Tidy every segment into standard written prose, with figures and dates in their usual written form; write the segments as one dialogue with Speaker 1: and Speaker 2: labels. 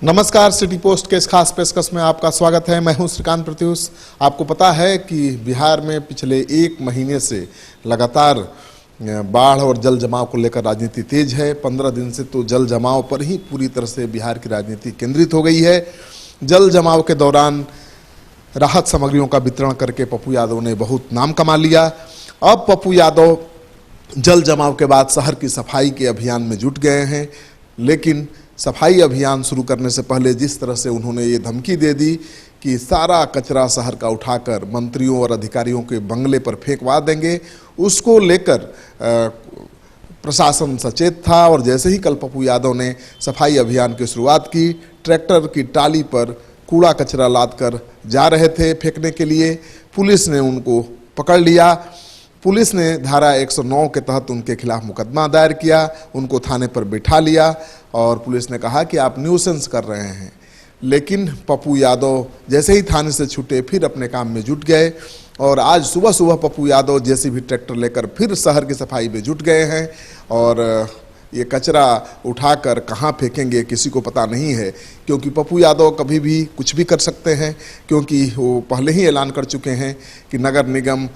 Speaker 1: नमस्कार, city post के इस खास पेशकश में आपका स्वागत है। मैं हूं श्रीकांत प्रत्युष। आपको पता है कि बिहार में पिछले एक महीने से लगातार बाढ़ और जल जमाव को लेकर राजनीति तेज है। 15 दिन से तो जल जमाव पर ही पूरी तरह से बिहार की राजनीति केंद्रित हो गई है। जल जमाव के दौरान राहत सामग्रियों का वितरण करके पप्पू यादव ने बहुत नाम कमा लिया। अब पप्पू यादव जल जमाव के बाद शहर की सफाई के अभियान में जुट गए हैं, लेकिन सफाई अभियान शुरू करने से पहले जिस तरह से उन्होंने ये धमकी दे दी कि सारा कचरा शहर का उठाकर मंत्रियों और अधिकारियों के बंगले पर फेंकवा देंगे, उसको लेकर प्रशासन सचेत था। और जैसे ही कल पप्पू यादव ने सफाई अभियान की शुरुआत की, ट्रैक्टर की टाली पर कूड़ा कचरा लादकर जा रहे थे फेंकने के लिए, पुलिस ने उनको पकड़ लिया। पुलिस ने धारा 109 के तहत उनके खिलाफ मुकदमा दायर किया, उनको थाने पर बिठा लिया और पुलिस ने कहा कि आप न्यूसेंस कर रहे हैं। लेकिन पप्पू यादव जैसे ही थाने से छूटे फिर अपने काम में जुट गए और आज सुबह सुबह पप्पू यादव जैसे भी ट्रैक्टर लेकर फिर शहर की सफाई में जुट गए हैं। और ये कचरा उठाकर कहाँ फेंकेंगे किसी को पता नहीं है, क्योंकि पप्पू यादव कभी भी कुछ भी कर सकते हैं, क्योंकि वो पहले ही ऐलान कर चुके हैं कि नगर निगम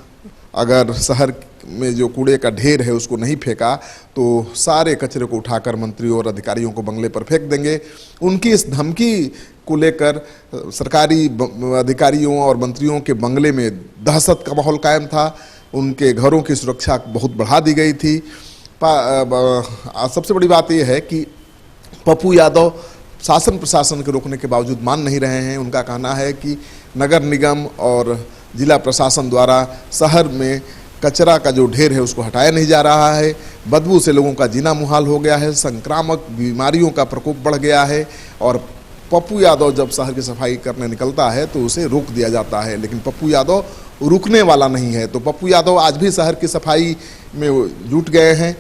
Speaker 1: अगर शहर में जो कूड़े का ढेर है उसको नहीं फेंका तो सारे कचरे को उठाकर मंत्रियों और अधिकारियों को बंगले पर फेंक देंगे। उनकी इस धमकी को लेकर सरकारी अधिकारियों और मंत्रियों के बंगले में दहशत का माहौल कायम था। उनके घरों की सुरक्षा बहुत बढ़ा दी गई थी। सबसे बड़ी बात यह है कि पप्पू यादव शासन प्रशासन के रोकने के बावजूद मान नहीं रहे हैं। उनका कहना है कि नगर निगम और जिला प्रशासन द्वारा शहर में कचरा का जो ढेर है उसको हटाया नहीं जा रहा है। बदबू से लोगों का जीना मुहाल हो गया है, संक्रामक बीमारियों का प्रकोप बढ़ गया है। और पप्पू यादव जब शहर की सफाई करने निकलता है तो उसे रोक दिया जाता है, लेकिन पप्पू यादव रुकने वाला नहीं है। तो पप्पू यादव आज भी शहर की सफाई में जुट गए हैं।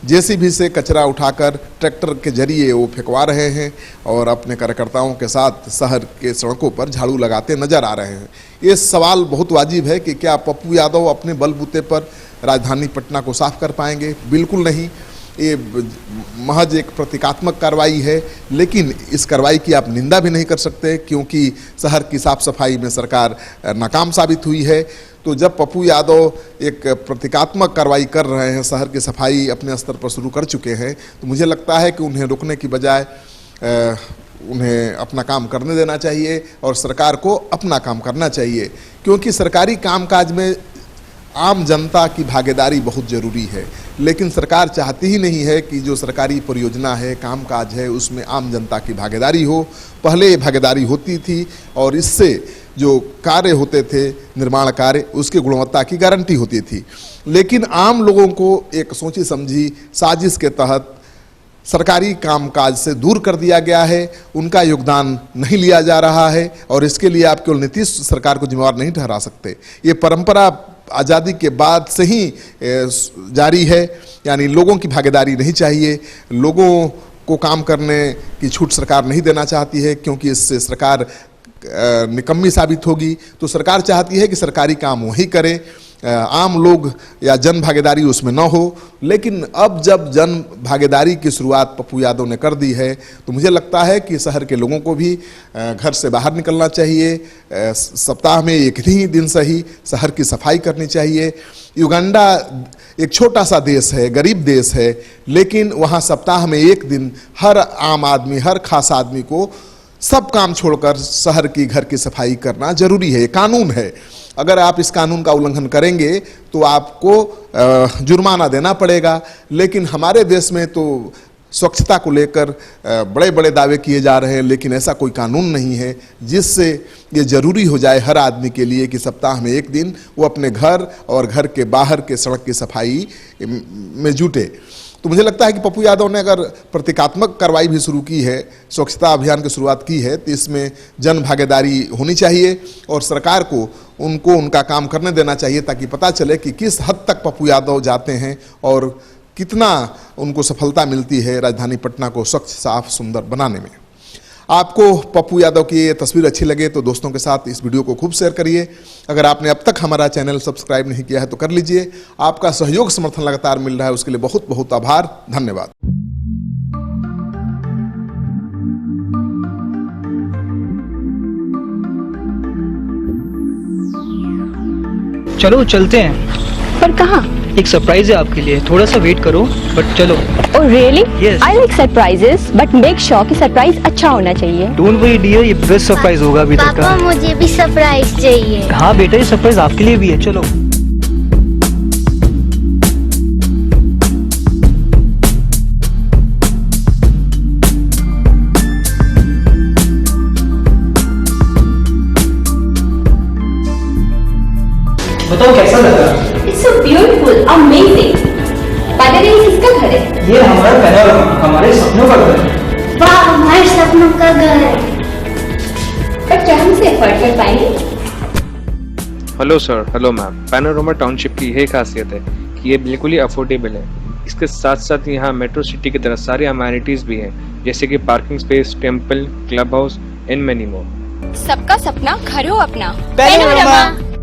Speaker 1: जेसीबी से कचरा उठाकर ट्रैक्टर के जरिए वो फेंकवा रहे हैं और अपने कार्यकर्ताओं के साथ शहर के सड़कों पर झाड़ू लगाते नजर आ रहे हैं। ये सवाल बहुत वाजिब है कि क्या पप्पू यादव अपने बलबूते पर राजधानी पटना को साफ कर पाएंगे? बिल्कुल नहीं। ये महज एक प्रतीकात्मक कार्रवाई है, लेकिन इस कार्रवाई की आप निंदा भी नहीं कर सकते, क्योंकि शहर की साफ सफाई में सरकार नाकाम साबित हुई है। तो जब पप्पू यादव एक प्रतीकात्मक कार्रवाई कर रहे हैं, शहर की सफाई अपने स्तर पर शुरू कर चुके हैं, तो मुझे लगता है कि उन्हें रोकने की बजाय उन्हें अपना काम करने देना चाहिए और सरकार को अपना काम करना चाहिए, क्योंकि सरकारी कामकाज में आम जनता की भागीदारी बहुत ज़रूरी है। लेकिन सरकार चाहती ही नहीं है कि जो सरकारी परियोजना है, कामकाज है, उसमें आम जनता की भागीदारी हो। पहले ये भागीदारी होती थी और इससे जो कार्य होते थे, निर्माण कार्य, उसकी गुणवत्ता की गारंटी होती थी। लेकिन आम लोगों को एक सोची समझी साजिश के तहत सरकारी कामकाज से दूर कर दिया गया है, उनका योगदान नहीं लिया जा रहा है। और इसके लिए आप केवल नीतीश सरकार को जिम्मेवार नहीं ठहरा सकते। ये परंपरा आज़ादी के बाद से ही जारी है, यानी लोगों की भागीदारी नहीं चाहिए। लोगों को काम करने की छूट सरकार नहीं देना चाहती है, क्योंकि इससे सरकार निकम्मी साबित होगी। तो सरकार चाहती है कि सरकारी काम वही करे, आम लोग या जन भागीदारी उसमें न हो। लेकिन अब जब जन भागीदारी की शुरुआत पप्पू यादव ने कर दी है, तो मुझे लगता है कि शहर के लोगों को भी घर से बाहर निकलना चाहिए। सप्ताह में एक ही दिन सही शहर की सफाई करनी चाहिए। युगांडा एक छोटा सा देश है, गरीब देश है, लेकिन वहाँ सप्ताह में एक दिन हर आम आदमी, हर खास आदमी को सब काम छोड़कर शहर की घर की सफाई करना जरूरी है। कानून है। अगर आप इस कानून का उल्लंघन करेंगे तो आपको जुर्माना देना पड़ेगा। लेकिन हमारे देश में तो स्वच्छता को लेकर बड़े बड़े दावे किए जा रहे हैं, लेकिन ऐसा कोई कानून नहीं है जिससे ये जरूरी हो जाए हर आदमी के लिए कि सप्ताह में एक दिन वो अपने घर और घर के बाहर के सड़क की सफाई में जुटे। तो मुझे लगता है कि पप्पू यादव ने अगर प्रतीकात्मक कार्रवाई भी शुरू की है, स्वच्छता अभियान की शुरुआत की है, तो इसमें जन भागीदारी होनी चाहिए और सरकार को उनको उनका काम करने देना चाहिए, ताकि पता चले कि किस हद तक पप्पू यादव जाते हैं और कितना उनको सफलता मिलती है राजधानी पटना को स्वच्छ, साफ, सुंदर बनाने में। आपको पप्पू यादव की ये तस्वीर अच्छी लगे तो दोस्तों के साथ इस वीडियो को खूब शेयर करिए। अगर आपने अब तक हमारा चैनल सब्सक्राइब नहीं किया है तो कर लीजिए। आपका सहयोग समर्थन लगातार मिल रहा है, उसके लिए बहुत बहुत आभार, धन्यवाद।
Speaker 2: चलो चलते हैं।
Speaker 3: पर कहाँ?
Speaker 2: एक सरप्राइज है आपके लिए, थोड़ा सा वेट करो, बट चलो।
Speaker 3: Oh really?
Speaker 2: Yes.
Speaker 3: I like surprises, but make sure कि सरप्राइज अच्छा होना चाहिए।
Speaker 2: डोंट वरी डियर, ये बेस्ट सरप्राइज होगा अभी तक
Speaker 4: पापा
Speaker 2: का।
Speaker 4: मुझे भी सरप्राइज चाहिए।
Speaker 2: हाँ बेटा, ये सरप्राइज आपके लिए भी है, चलो। बताओ कैसा लगा?
Speaker 3: It's so beautiful, amazing. By the way, किसका घर है?
Speaker 2: ये हमारा पैनोरमा, हमारे सपनों का घर है।
Speaker 4: वाह, हमारे सपनों का घर है।
Speaker 3: पर क्या हम इसे अफोर्ड कर पाएंगे?
Speaker 5: Hello sir, hello ma'am. Panorama township की यही खासियत है कि ये बिल्कुल ही अफोर्डेबल है। इसके साथ साथ यहाँ मेट्रो सिटी की तरह सारी अमेनिटीज भी हैं, जैसे कि parking space, temple, club house and many more.
Speaker 3: सबका सपना घर हो अपना।
Speaker 2: पैनोरमा।